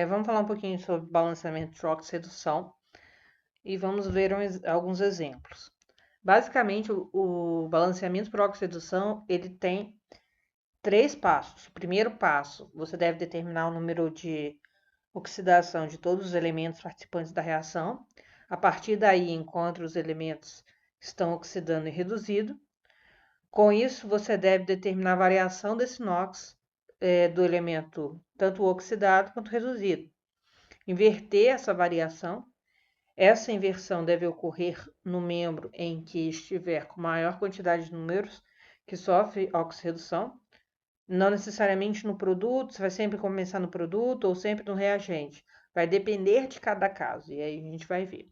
Vamos falar um pouquinho sobre balanceamento de oxirredução e vamos ver alguns exemplos. Basicamente, o balanceamento por oxirredução, ele tem 3 passos. O primeiro passo, você deve determinar o número de oxidação de todos os elementos participantes da reação. A partir daí, encontre os elementos que estão oxidando e reduzindo. Com isso, você deve determinar a variação desse NOx do elemento tanto oxidado quanto reduzido. Inverter essa variação. Essa inversão deve ocorrer no membro em que estiver com maior quantidade de números que sofre oxirredução. Não necessariamente no produto, você vai sempre começar no produto ou sempre no reagente. Vai depender de cada caso, e aí a gente vai ver.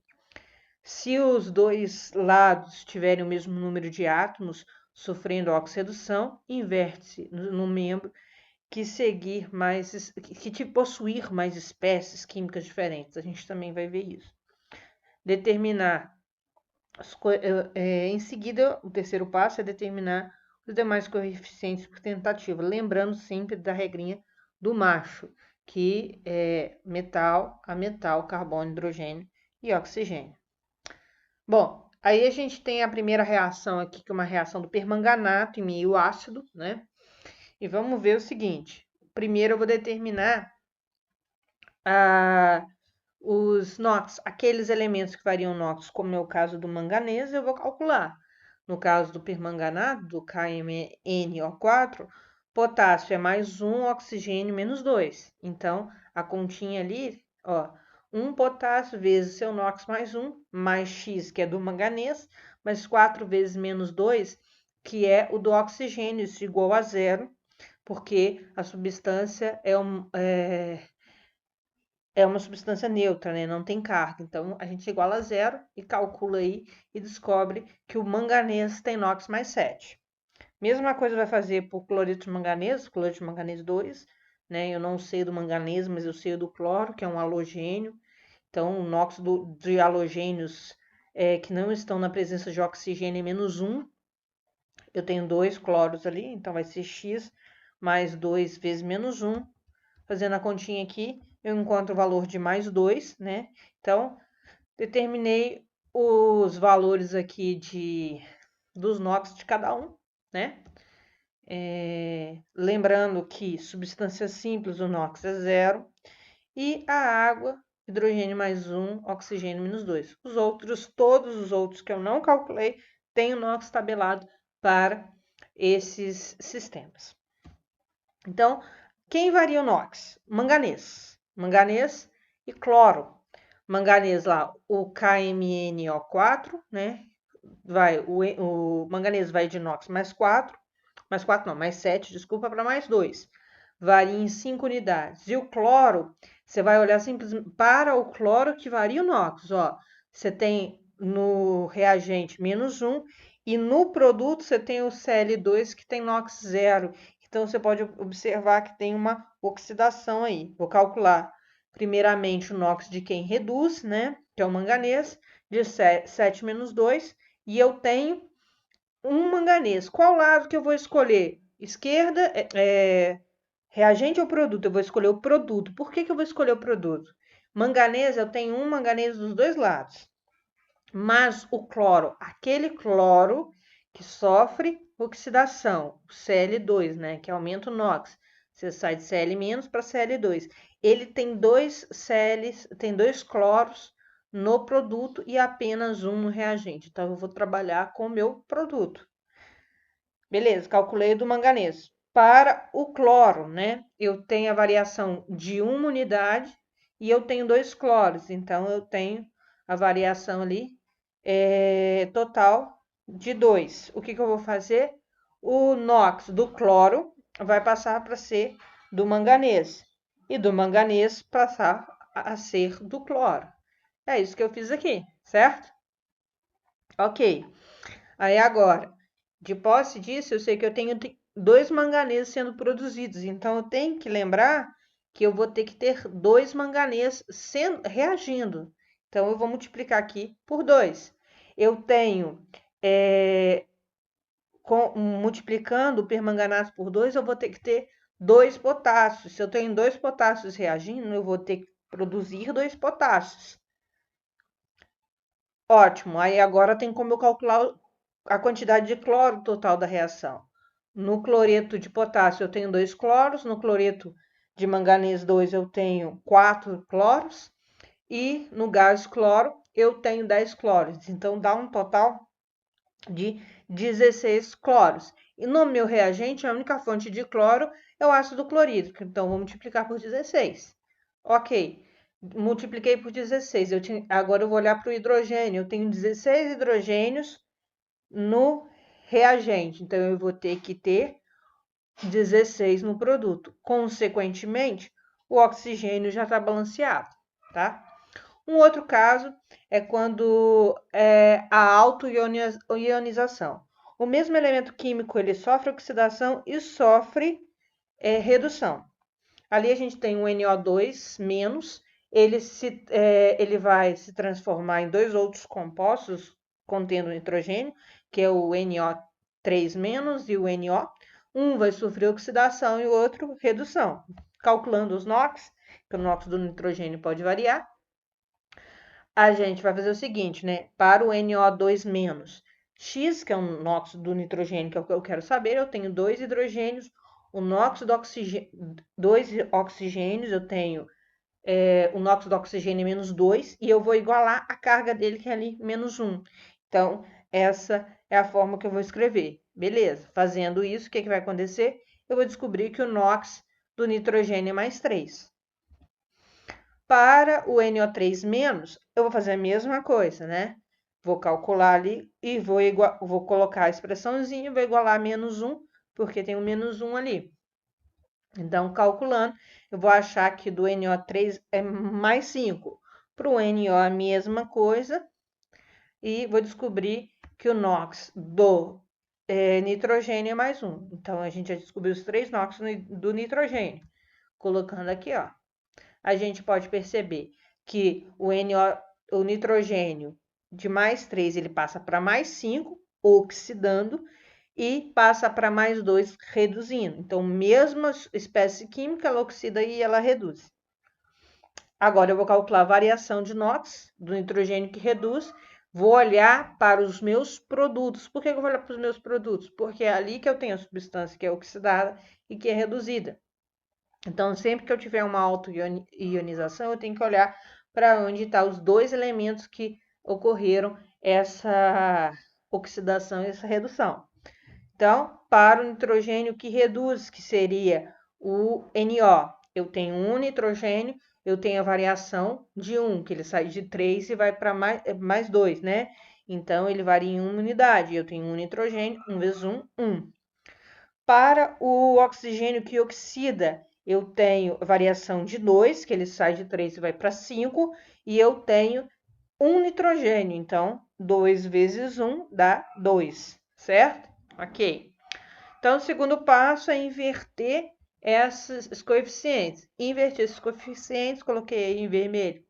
Se os dois lados tiverem o mesmo número de átomos sofrendo oxirredução, inverte-se no membro que possuir mais espécies químicas diferentes. A gente também vai ver isso. Determinar, em seguida, o terceiro passo é determinar os demais coeficientes por tentativa, lembrando sempre da regrinha do macho, que é metal a metal, carbono, hidrogênio e oxigênio. Bom, aí a gente tem a primeira reação aqui, que é uma reação do permanganato em meio ácido, né? E vamos ver o seguinte. Primeiro eu vou determinar os NOx, aqueles elementos que variam NOx, como é o caso do manganês, eu vou calcular. No caso do permanganato, do KMnO4, potássio é mais 1, oxigênio menos 2. Então, a continha ali, ó, 1 potássio vezes seu NOx mais 1, mais X, que é do manganês, mais 4 vezes menos 2, que é o do oxigênio, isso igual a zero, porque a substância é uma substância neutra, né? Não tem carga. Então, a gente iguala a zero e calcula aí e descobre que o manganês tem NOx mais 7. Mesma coisa vai fazer para o cloreto de manganês 2, né? Eu não sei do manganês, mas eu sei do cloro, que é um halogênio. Então, o NOx de halogênios que não estão na presença de oxigênio é menos 1. Eu tenho 2 cloros ali, então vai ser X mais 2 vezes menos 1. Fazendo a continha aqui, eu encontro o valor de mais 2, né? Então, determinei os valores aqui dos NOx de cada um, né? Lembrando que substância simples, o NOx é zero. E a água, hidrogênio mais 1, oxigênio menos 2. Todos os outros que eu não calculei, têm o NOx tabelado para esses sistemas. Então, quem varia o NOx? Manganês. Manganês e cloro. Manganês lá, o KMnO4, né? O manganês vai de NOx mais 4, mais 7, desculpa, para mais 2. Varia em 5 unidades. E o cloro, você vai olhar simplesmente para o cloro que varia o NOx. Ó, você tem no reagente menos 1 e no produto você tem o Cl2 que tem NOx 0. Então, você pode observar que tem uma oxidação aí. Vou calcular primeiramente o NOx de quem reduz, né? Que é o manganês, de 7 menos 2. E eu tenho um manganês. Qual lado que eu vou escolher? Esquerda, reagente ou produto? Eu vou escolher o produto. Por que eu vou escolher o produto? Manganês, eu tenho um manganês dos dois lados. Mas o cloro, aquele cloro que sofre oxidação, o Cl2, né, que aumenta o NOx. Você sai de Cl- para Cl2. Ele tem tem dois cloros no produto e apenas um no reagente. Então, eu vou trabalhar com o meu produto. Beleza, calculei do manganês. Para o cloro, né, eu tenho a variação de uma unidade e eu tenho 2 cloros. Então, eu tenho a variação ali total de 2. O que eu vou fazer? O NOx do cloro vai passar para ser do manganês. E do manganês passar a ser do cloro. É isso que eu fiz aqui, certo? Ok. Aí agora, de posse disso, eu sei que eu tenho 2 manganês sendo produzidos. Então, eu tenho que lembrar que eu vou ter que ter 2 manganês reagindo. Então, eu vou multiplicar aqui por 2. Eu tenho, multiplicando o permanganato por 2, eu vou ter que ter 2 potássios. Se eu tenho 2 potássios reagindo, eu vou ter que produzir 2 potássios. Ótimo, aí agora tem como eu calcular a quantidade de cloro total da reação. No cloreto de potássio eu tenho 2 cloros, no cloreto de manganês 2 eu tenho 4 cloros e no gás cloro eu tenho 10 cloros. Então dá um total de 16 cloros. E no meu reagente, a única fonte de cloro é o ácido clorídrico. Então, vou multiplicar por 16. Ok, multipliquei por 16. Agora eu vou olhar para o hidrogênio. Eu tenho 16 hidrogênios no reagente. Então, eu vou ter que ter 16 no produto. Consequentemente, o oxigênio já está balanceado, tá? Um outro caso é quando a autoionização. O mesmo elemento químico ele sofre oxidação e sofre redução. Ali a gente tem um NO2-, ele vai se transformar em dois outros compostos contendo nitrogênio, que é o NO3- e o NO. Um vai sofrer oxidação e o outro redução. Calculando os NOx, que o NOx do nitrogênio pode variar, a gente vai fazer o seguinte, né? Para o NO2-, X, que é o NOx do nitrogênio, que é o que eu quero saber, eu tenho 2 hidrogênios, o NOx do oxigênio, 2 oxigênios, eu tenho o NOx do oxigênio é -2, e eu vou igualar a carga dele, que é ali -1. Então, essa é a forma que eu vou escrever. Beleza, fazendo isso, o que vai acontecer? Eu vou descobrir que o NOx do nitrogênio é +3. Para o NO3-, eu vou fazer a mesma coisa, né? Vou calcular ali e vou colocar a expressãozinha, vou igualar a -1, porque tem o -1 ali. Então, calculando, eu vou achar que do NO3 é +5. Para o NO a mesma coisa. E vou descobrir que o NOx do nitrogênio é +1. Então, a gente já descobriu os 3 NOx do nitrogênio. Colocando aqui, ó, a gente pode perceber que o nitrogênio de +3 ele passa para +5, oxidando, e passa para +2, reduzindo. Então, mesma espécie química, ela oxida e ela reduz. Agora, eu vou calcular a variação de NOx do nitrogênio que reduz. Vou olhar para os meus produtos. Por que eu vou olhar para os meus produtos? Porque é ali que eu tenho a substância que é oxidada e que é reduzida. Então, sempre que eu tiver uma autoionização, eu tenho que olhar para onde estão os dois elementos que ocorreram essa oxidação e essa redução. Então, para o nitrogênio que reduz, que seria o NO, eu tenho um nitrogênio, eu tenho a variação de 1, que ele sai de 3 e vai para mais 2, né? Então, ele varia em 1 unidade. Eu tenho um nitrogênio, 1 vezes 1, 1. Para o oxigênio que oxida, eu tenho variação de 2, que ele sai de 3 e vai para 5, e eu tenho um nitrogênio. Então, 2 vezes 1 dá 2, certo? Ok. Então, o segundo passo é inverter esses coeficientes. Inverter esses coeficientes, coloquei aí em vermelho.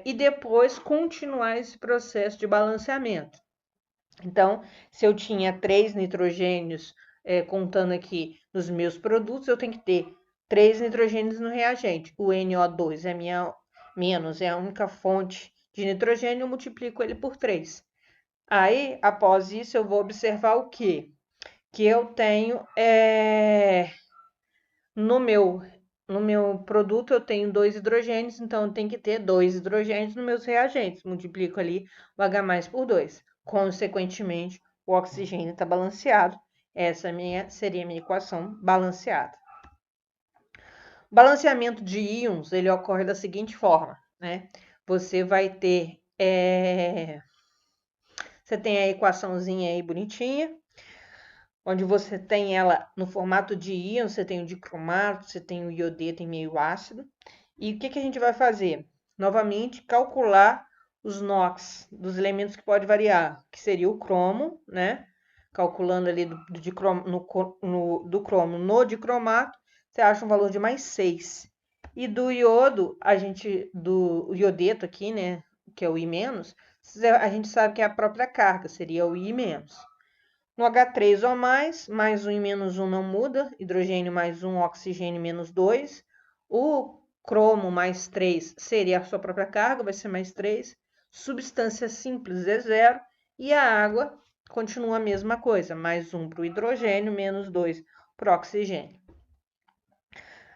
E depois continuar esse processo de balanceamento. Então, se eu tinha 3 nitrogênios, contando aqui nos meus produtos, eu tenho que ter 3 nitrogênios no reagente. O NO2 é a única fonte de nitrogênio, eu multiplico ele por 3. Aí, após isso, eu vou observar o quê? Que eu tenho no meu produto eu tenho 2 hidrogênios, então eu tenho que ter 2 hidrogênios nos meus reagentes. Multiplico ali o H+ por 2. Consequentemente, o oxigênio está balanceado. Essa seria a minha equação balanceada. O balanceamento de íons ele ocorre da seguinte forma, né? Você vai ter você tem a equaçãozinha aí bonitinha, onde você tem ela no formato de íon, você tem o dicromato, você tem o iodeto em meio ácido. E o que a gente vai fazer? Novamente, calcular os NOx dos elementos que pode variar, que seria o cromo, né? Calculando ali do cromo no dicromato, você acha um valor de +6. E do iodo, do iodeto aqui, né? Que é o I-, a gente sabe que é a própria carga, seria o I-. No H3O+, mais 1 e menos 1 não muda. Hidrogênio mais 1, oxigênio menos 2. O cromo mais 3 seria a sua própria carga, vai ser mais 3. Substância simples é 0. E a água continua a mesma coisa, mais 1 para o hidrogênio, menos 2 para o oxigênio.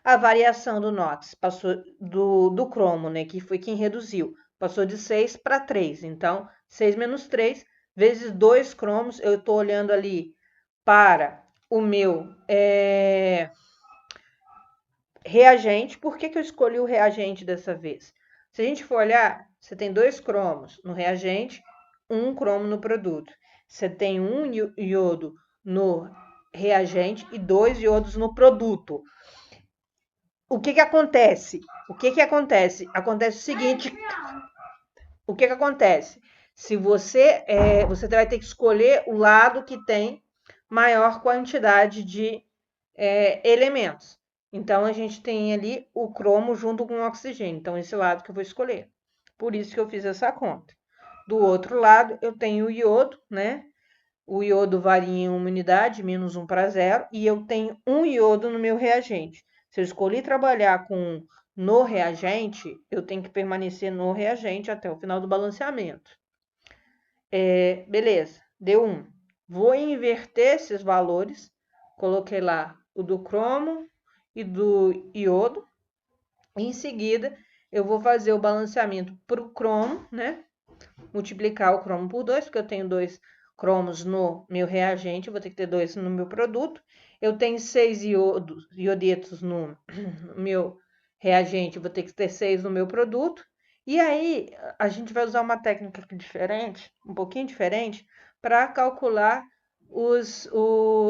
A variação do NOx passou do cromo, né, que foi quem reduziu, passou de 6 para 3. Então, 6 menos 3 vezes 2 cromos, eu estou olhando ali para o meu reagente. Por que eu escolhi o reagente dessa vez? Se a gente for olhar, você tem 2 cromos no reagente, 1 cromo no produto. Você tem 1 iodo no reagente e 2 iodos no produto. O que acontece? Acontece o seguinte. O que acontece? Se você vai ter que escolher o lado que tem maior quantidade de elementos. Então, a gente tem ali o cromo junto com o oxigênio. Então, esse lado que eu vou escolher. Por isso que eu fiz essa conta. Do outro lado, eu tenho o iodo, né? O iodo varia em uma unidade, menos 1 para 0, e eu tenho 1 iodo no meu reagente. Se eu escolhi trabalhar no reagente, eu tenho que permanecer no reagente até o final do balanceamento. Beleza, deu 1. Vou inverter esses valores. Coloquei lá o do cromo e do iodo. Em seguida, eu vou fazer o balanceamento para o cromo, né? Multiplicar o cromo por 2, porque eu tenho 2 cromos no meu reagente, eu vou ter que ter 2 no meu produto. Eu tenho 6 iodetos no meu reagente, eu vou ter que ter 6 no meu produto. E aí, a gente vai usar uma técnica diferente, um pouquinho diferente, para calcular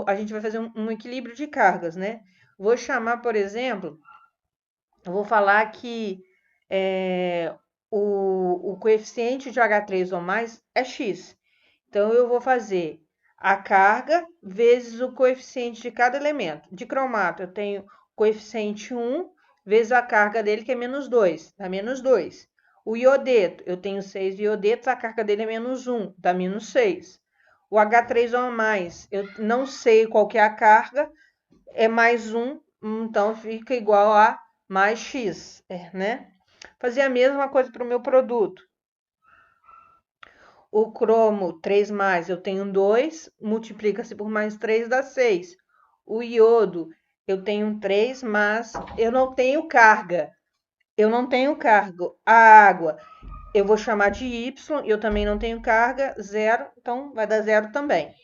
a gente vai fazer um equilíbrio de cargas, né? Vou chamar, por exemplo, eu vou falar que o coeficiente de H3O+ é X. Então, eu vou fazer a carga vezes o coeficiente de cada elemento. De cromato, eu tenho coeficiente 1 vezes a carga dele, que é menos 2, dá menos 2. O iodeto, eu tenho 6 iodetos, a carga dele é menos 1, dá menos 6. O H3O+, eu não sei qual que é a carga, é mais 1, então fica igual a mais X, né? Fazer a mesma coisa para o meu produto. O cromo 3+, eu tenho 2, multiplica-se por mais 3, dá 6. O iodo, eu tenho 3, mas eu não tenho carga. A água, eu vou chamar de Y, eu também não tenho carga, 0, então vai dar 0 também.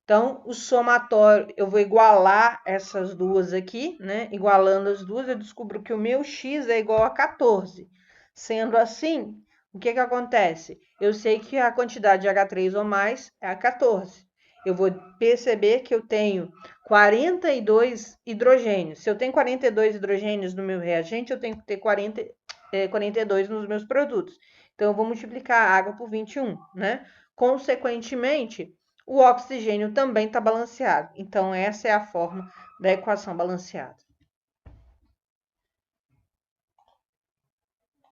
Então, o somatório, eu vou igualar essas duas aqui, né? Igualando as duas, eu descubro que o meu X é igual a 14. Sendo assim, o que acontece? Eu sei que a quantidade de H3O+ é a 14. Eu vou perceber que eu tenho 42 hidrogênios. Se eu tenho 42 hidrogênios no meu reagente, eu tenho que ter 42 nos meus produtos. Então, eu vou multiplicar a água por 21, né? Consequentemente, o oxigênio também está balanceado. Então, essa é a forma da equação balanceada.